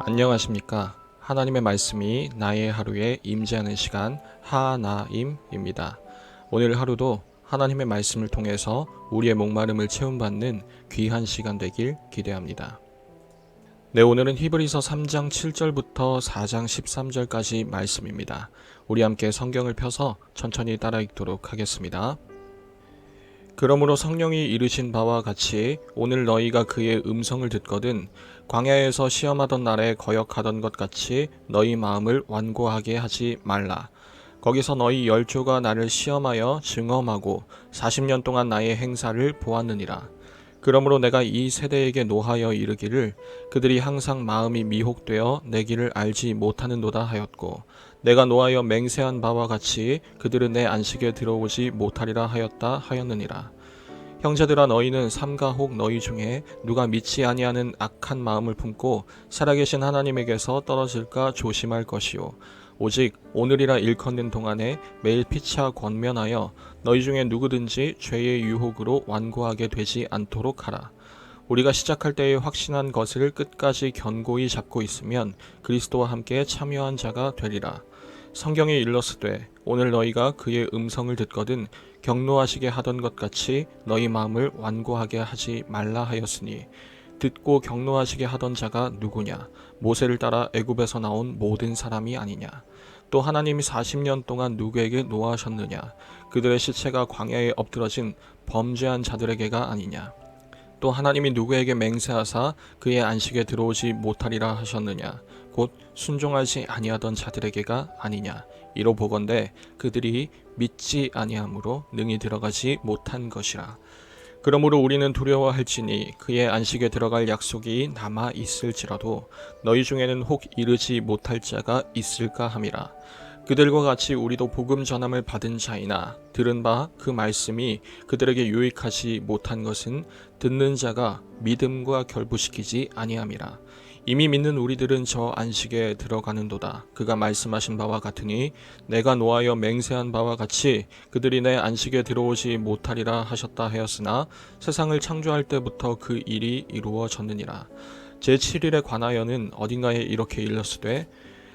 안녕하십니까. 하나님의 말씀이 나의 하루에 임재하는 시간 하나임입니다. 오늘 하루도 하나님의 말씀을 통해서 우리의 목마름을 채움받는 귀한 시간 되길 기대합니다. 네, 오늘은 히브리서 3장 7절부터 4장 13절까지 말씀입니다. 우리 함께 성경을 펴서 천천히 따라 읽도록 하겠습니다. 그러므로 성령이 이르신 바와 같이 오늘 너희가 그의 음성을 듣거든 광야에서 시험하던 날에 거역하던 것 같이 너희 마음을 완고하게 하지 말라. 거기서 너희 열조가 나를 시험하여 증험하고 40년 동안 나의 행사를 보았느니라. 그러므로 내가 이 세대에게 노하여 이르기를 그들이 항상 마음이 미혹되어 내 길을 알지 못하는도다 하였고, 내가 노하여 맹세한 바와 같이 그들은 내 안식에 들어오지 못하리라 하였다 하였느니라. 형제들아, 너희는 삼가 혹 너희 중에 누가 믿지 아니하는 악한 마음을 품고 살아계신 하나님에게서 떨어질까 조심할 것이요, 오직 오늘이라 일컫는 동안에 매일 피차 권면하여 너희 중에 누구든지 죄의 유혹으로 완고하게 되지 않도록 하라. 우리가 시작할 때에 확신한 것을 끝까지 견고히 잡고 있으면 그리스도와 함께 참여한 자가 되리라. 성경에 일렀으되 오늘 너희가 그의 음성을 듣거든 경노하시게 하던 것 같이 너희 마음을 완고하게 하지 말라 하였으니, 듣고 경노하시게 하던 자가 누구냐? 모세를 따라 애굽에서 나온 모든 사람이 아니냐? 또 하나님이 40년 동안 누구에게 노하셨느냐? 그들의 시체가 광야에 엎드러진 범죄한 자들에게가 아니냐? 또 하나님이 누구에게 맹세하사 그의 안식에 들어오지 못하리라 하셨느냐? 곧 순종하지 아니하던 자들에게가 아니냐? 이로 보건대 그들이 믿지 아니함으로 능히 들어가지 못한 것이라. 그러므로 우리는 두려워할지니 그의 안식에 들어갈 약속이 남아 있을지라도 너희 중에는 혹 이르지 못할 자가 있을까 함이라. 그들과 같이 우리도 복음 전함을 받은 자이나 들은 바 그 말씀이 그들에게 유익하지 못한 것은 듣는 자가 믿음과 결부시키지 아니함이라. 이미 믿는 우리들은 저 안식에 들어가는도다. 그가 말씀하신 바와 같으니 내가 노하여 맹세한 바와 같이 그들이 내 안식에 들어오지 못하리라 하셨다 하였으나 세상을 창조할 때부터 그 일이 이루어졌느니라. 제7일에 관하여는 어딘가에 이렇게 일렀으되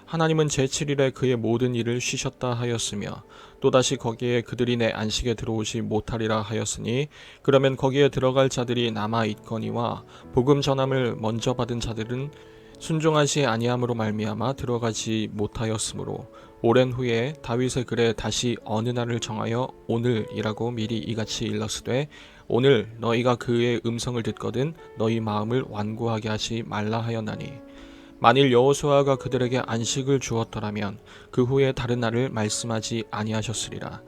하나님은 제7일에 그의 모든 일을 쉬셨다 하였으며, 또다시 거기에 그들이 내 안식에 들어오지 못하리라 하였으니, 그러면 거기에 들어갈 자들이 남아 있거니와 복음 전함을 먼저 받은 자들은 순종하지 아니함으로 말미암아 들어가지 못하였으므로, 오랜 후에 다윗의 글에 다시 어느 날을 정하여 오늘이라고 미리 이같이 일렀으되 오늘 너희가 그의 음성을 듣거든 너희 마음을 완고하게 하지 말라 하였나니, 만일 여호수아가 그들에게 안식을 주었더라면 그 후에 다른 날을 말씀하지 아니하셨으리라.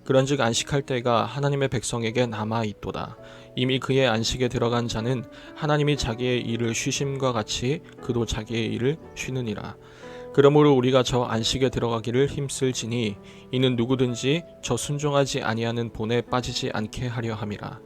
그런즉 안식할 때가 하나님의 백성에게 남아 있도다. 이미 그의 안식에 들어간 자는 하나님이 자기의 일을 쉬심과 같이 그도 자기의 일을 쉬느니라. 그러므로 우리가 저 안식에 들어가기를 힘쓸지니 이는 누구든지 저 순종하지 아니하는 본에 빠지지 않게 하려 함이라.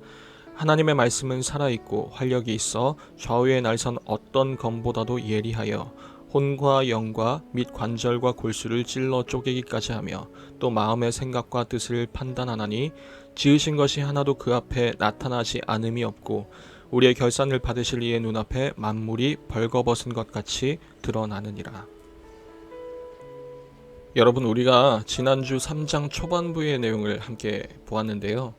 하나님의 말씀은 살아있고 활력이 있어 좌우에 날선 어떤 검보다도 예리하여 혼과 영과 및 관절과 골수를 찔러 쪼개기까지 하며 또 마음의 생각과 뜻을 판단하나니, 지으신 것이 하나도 그 앞에 나타나지 않음이 없고 우리의 결산을 받으실 이의 눈앞에 만물이 벌거벗은 것 같이 드러나느니라. 여러분, 우리가 지난주 3장 초반부의 내용을 함께 보았는데요.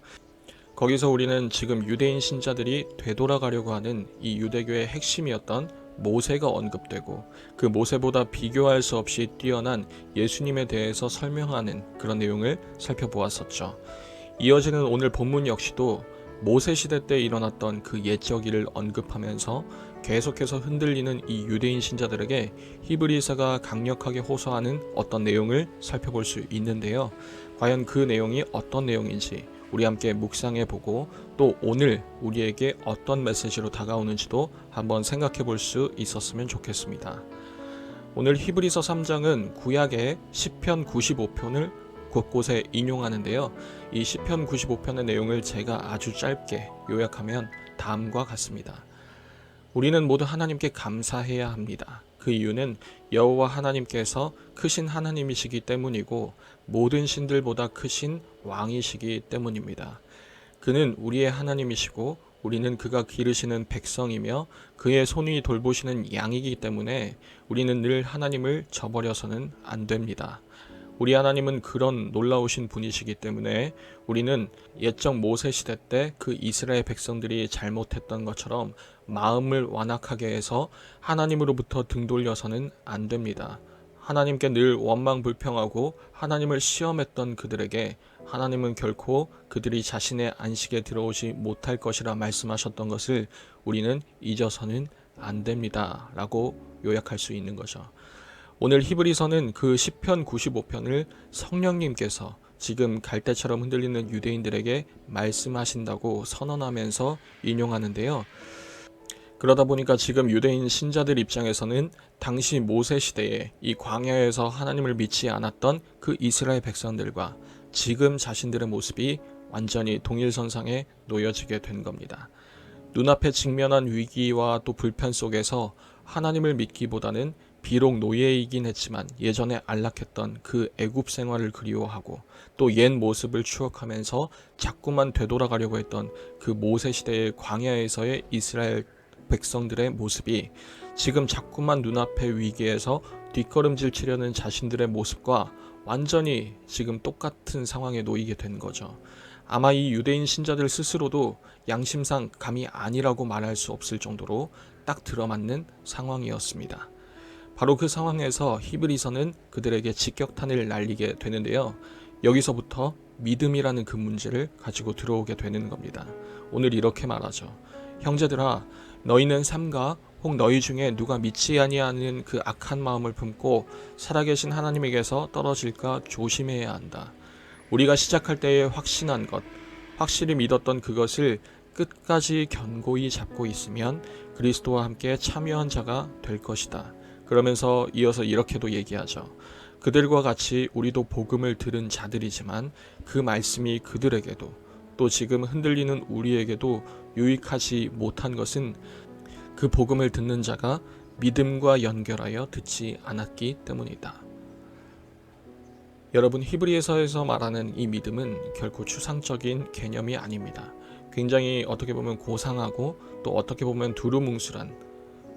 거기서 우리는 지금 유대인 신자들이 되돌아가려고 하는 이 유대교의 핵심이었던 모세가 언급되고, 그 모세보다 비교할 수 없이 뛰어난 예수님에 대해서 설명하는 그런 내용을 살펴보았었죠. 이어지는 오늘 본문 역시도 모세 시대 때 일어났던 그 옛적 일을 언급하면서 계속해서 흔들리는 이 유대인 신자들에게 히브리서가 강력하게 호소하는 어떤 내용을 살펴볼 수 있는데요. 과연 그 내용이 어떤 내용인지 우리 함께 묵상해보고 또 오늘 우리에게 어떤 메시지로 다가오는지도 한번 생각해 볼 수 있었으면 좋겠습니다. 오늘 히브리서 3장은 구약의 시편 95편을 곳곳에 인용하는데요. 이 시편 95편의 내용을 제가 아주 짧게 요약하면 다음과 같습니다. 우리는 모두 하나님께 감사해야 합니다. 그 이유는 여호와 하나님께서 크신 하나님이시기 때문이고 모든 신들보다 크신 왕이시기 때문입니다. 그는 우리의 하나님이시고 우리는 그가 기르시는 백성이며 그의 손이 돌보시는 양이기 때문에 우리는 늘 하나님을 저버려서는 안 됩니다. 우리 하나님은 그런 놀라우신 분이시기 때문에 우리는 옛적 모세 시대 때 그 이스라엘 백성들이 잘못했던 것처럼 마음을 완악하게 해서 하나님으로부터 등 돌려서는 안 됩니다. 하나님께 늘 원망불평하고 하나님을 시험했던 그들에게 하나님은 결코 그들이 자신의 안식에 들어오지 못할 것이라 말씀하셨던 것을 우리는 잊어서는 안 됩니다 라고 요약할 수 있는 거죠. 오늘 히브리서는 그 시편 95편을 성령님께서 지금 갈대처럼 흔들리는 유대인들에게 말씀하신다고 선언하면서 인용하는데요. 그러다 보니까 지금 유대인 신자들 입장에서는 당시 모세 시대에 이 광야에서 하나님을 믿지 않았던 그 이스라엘 백성들과 지금 자신들의 모습이 완전히 동일선상에 놓여지게 된 겁니다. 눈앞에 직면한 위기와 또 불편 속에서 하나님을 믿기보다는 비록 노예이긴 했지만 예전에 안락했던 그 애굽 생활을 그리워하고 또 옛 모습을 추억하면서 자꾸만 되돌아가려고 했던 그 모세 시대의 광야에서의 이스라엘 백성들의 모습이 지금 자꾸만 눈앞의 위기에서 뒷걸음질 치려는 자신들의 모습과 완전히 지금 똑같은 상황에 놓이게 된 거죠. 아마 이 유대인 신자들 스스로도 양심상 감히 아니라고 말할 수 없을 정도로 딱 들어맞는 상황이었습니다. 바로 그 상황에서 히브리서는 그들에게 직격탄을 날리게 되는데요. 여기서부터 믿음이라는 그 문제를 가지고 들어오게 되는 겁니다. 오늘 이렇게 말하죠. 형제들아, 너희는 삼가 혹 너희 중에 누가 믿지 아니하는 그 악한 마음을 품고 살아계신 하나님에게서 떨어질까 조심해야 한다. 우리가 시작할 때에 확신한 것, 확실히 믿었던 그것을 끝까지 견고히 잡고 있으면 그리스도와 함께 참여한 자가 될 것이다. 그러면서 이어서 이렇게도 얘기하죠. 그들과 같이 우리도 복음을 들은 자들이지만 그 말씀이 그들에게도 또 지금 흔들리는 우리에게도 유익하지 못한 것은 그 복음을 듣는 자가 믿음과 연결하여 듣지 않았기 때문이다. 여러분, 히브리서에서 말하는 이 믿음은 결코 추상적인 개념이 아닙니다. 굉장히 어떻게 보면 고상하고 또 어떻게 보면 두루뭉술한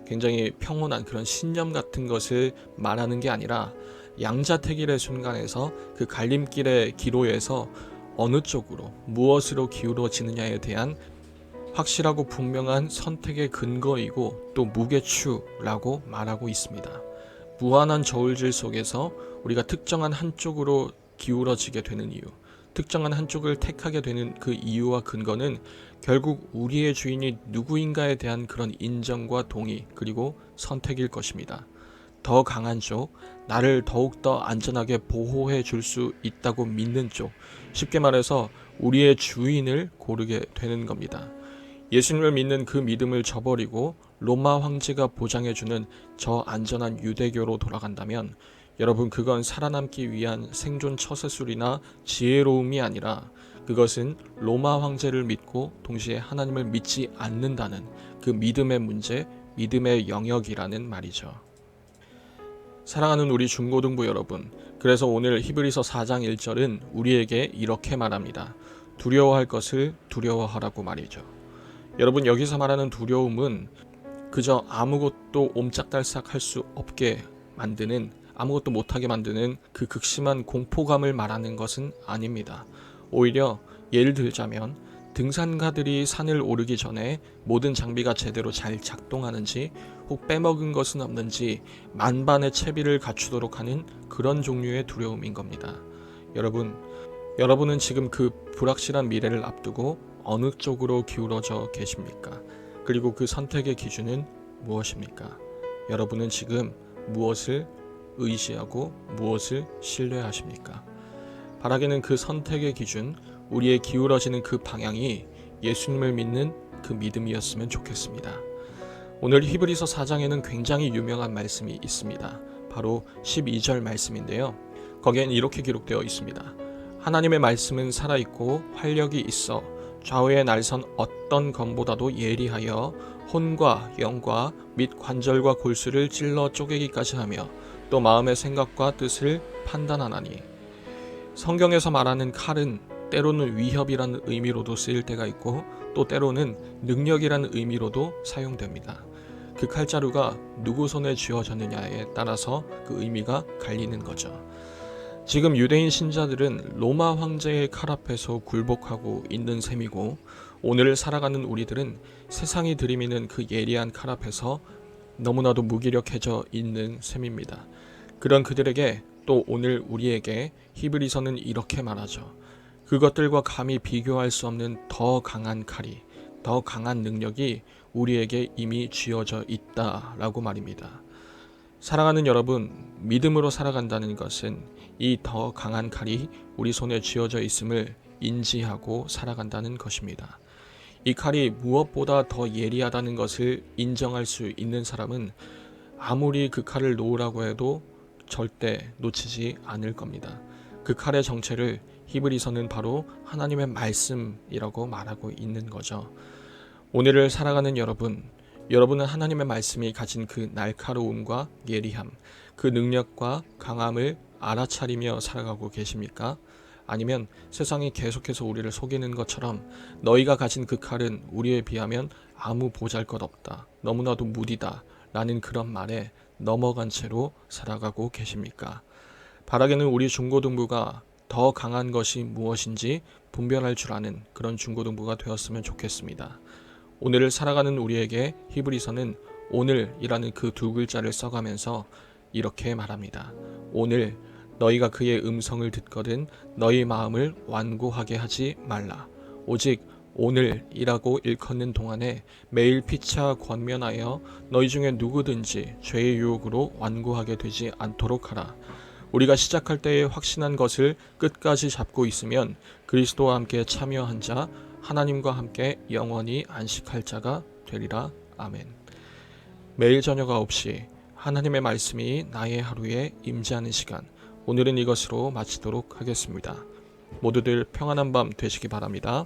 굉장히 평온한 그런 신념 같은 것을 말하는 게 아니라 양자택일의 순간에서 그 갈림길의 기로에서 어느 쪽으로 무엇으로 기울어지느냐에 대한 확실하고 분명한 선택의 근거이고 또 무게추라고 말하고 있습니다. 무한한 저울질 속에서 우리가 특정한 한쪽으로 기울어지게 되는 이유, 특정한 한쪽을 택하게 되는 그 이유와 근거는 결국 우리의 주인이 누구인가에 대한 그런 인정과 동의 그리고 선택일 것입니다. 더 강한 쪽, 나를 더욱더 안전하게 보호해 줄 수 있다고 믿는 쪽, 쉽게 말해서 우리의 주인을 고르게 되는 겁니다. 예수님을 믿는 그 믿음을 저버리고 로마 황제가 보장해주는 저 안전한 유대교로 돌아간다면 여러분, 그건 살아남기 위한 생존 처세술이나 지혜로움이 아니라 그것은 로마 황제를 믿고 동시에 하나님을 믿지 않는다는 그 믿음의 문제, 믿음의 영역이라는 말이죠. 사랑하는 우리 중고등부 여러분, 그래서 오늘 히브리서 4장 1절은 우리에게 이렇게 말합니다. 두려워할 것을 두려워하라고 말이죠. 여러분, 여기서 말하는 두려움은 그저 아무것도 옴짝달싹할 수 없게 만드는, 아무것도 못하게 만드는 그 극심한 공포감을 말하는 것은 아닙니다. 오히려 예를 들자면 등산가들이 산을 오르기 전에 모든 장비가 제대로 잘 작동하는지 혹 빼먹은 것은 없는지 만반의 채비를 갖추도록 하는 그런 종류의 두려움인 겁니다. 여러분은 지금 그 불확실한 미래를 앞두고 어느 쪽으로 기울어져 계십니까? 그리고 그 선택의 기준은 무엇입니까? 여러분은 지금 무엇을 의지하고 무엇을 신뢰하십니까? 바라기는 그 선택의 기준, 우리의 기울어지는 그 방향이 예수님을 믿는 그 믿음이었으면 좋겠습니다. 오늘 히브리서 4장에는 굉장히 유명한 말씀이 있습니다. 바로 12절 말씀인데요. 거기엔 이렇게 기록되어 있습니다. 하나님의 말씀은 살아있고 활력이 있어 좌우의 날선 어떤 검보다도 예리하여 혼과 영과 및 관절과 골수를 찔러 쪼개기까지 하며 또 마음의 생각과 뜻을 판단하나니. 성경에서 말하는 칼은 때로는 위협이라는 의미로도 쓰일 때가 있고 또 때로는 능력이라는 의미로도 사용됩니다. 그 칼자루가 누구 손에 쥐어졌느냐에 따라서 그 의미가 갈리는 거죠. 지금 유대인 신자들은 로마 황제의 칼 앞에서 굴복하고 있는 셈이고, 오늘을 살아가는 우리들은 세상이 들이미는 그 예리한 칼 앞에서 너무나도 무기력해져 있는 셈입니다. 그런 그들에게 또 오늘 우리에게 히브리서는 이렇게 말하죠. 그것들과 감히 비교할 수 없는 더 강한 칼이, 더 강한 능력이 우리에게 이미 쥐어져 있다라고 말입니다. 사랑하는 여러분, 믿음으로 살아간다는 것은 이 더 강한 칼이 우리 손에 쥐어져 있음을 인지하고 살아간다는 것입니다. 이 칼이 무엇보다 더 예리하다는 것을 인정할 수 있는 사람은 아무리 그 칼을 놓으라고 해도 절대 놓치지 않을 겁니다. 그 칼의 정체를 히브리서는 바로 하나님의 말씀이라고 말하고 있는 거죠. 오늘을 살아가는 여러분은 하나님의 말씀이 가진 그 날카로움과 예리함, 그 능력과 강함을 알아차리며 살아가고 계십니까? 아니면 세상이 계속해서 우리를 속이는 것처럼 너희가 가진 그 칼은 우리에 비하면 아무 보잘것없다, 너무나도 무디다 라는 그런 말에 넘어간 채로 살아가고 계십니까? 바라기는 우리 중고등부가 더 강한 것이 무엇인지 분별할 줄 아는 그런 중고등부가 되었으면 좋겠습니다. 오늘을 살아가는 우리에게 히브리서는 오늘이라는 그 두 글자를 써가면서 이렇게 말합니다. 오늘 너희가 그의 음성을 듣거든 너희 마음을 완고하게 하지 말라. 오직 오늘이라고 일컫는 동안에 매일 피차 권면하여 너희 중에 누구든지 죄의 유혹으로 완고하게 되지 않도록 하라. 우리가 시작할 때에 확신한 것을 끝까지 잡고 있으면 그리스도와 함께 참여한 자, 하나님과 함께 영원히 안식할 자가 되리라. 아멘. 매일 저녁 9시 하나님의 말씀이 나의 하루에 임재하는 시간, 오늘은 이것으로 마치도록 하겠습니다. 모두들 평안한 밤 되시기 바랍니다.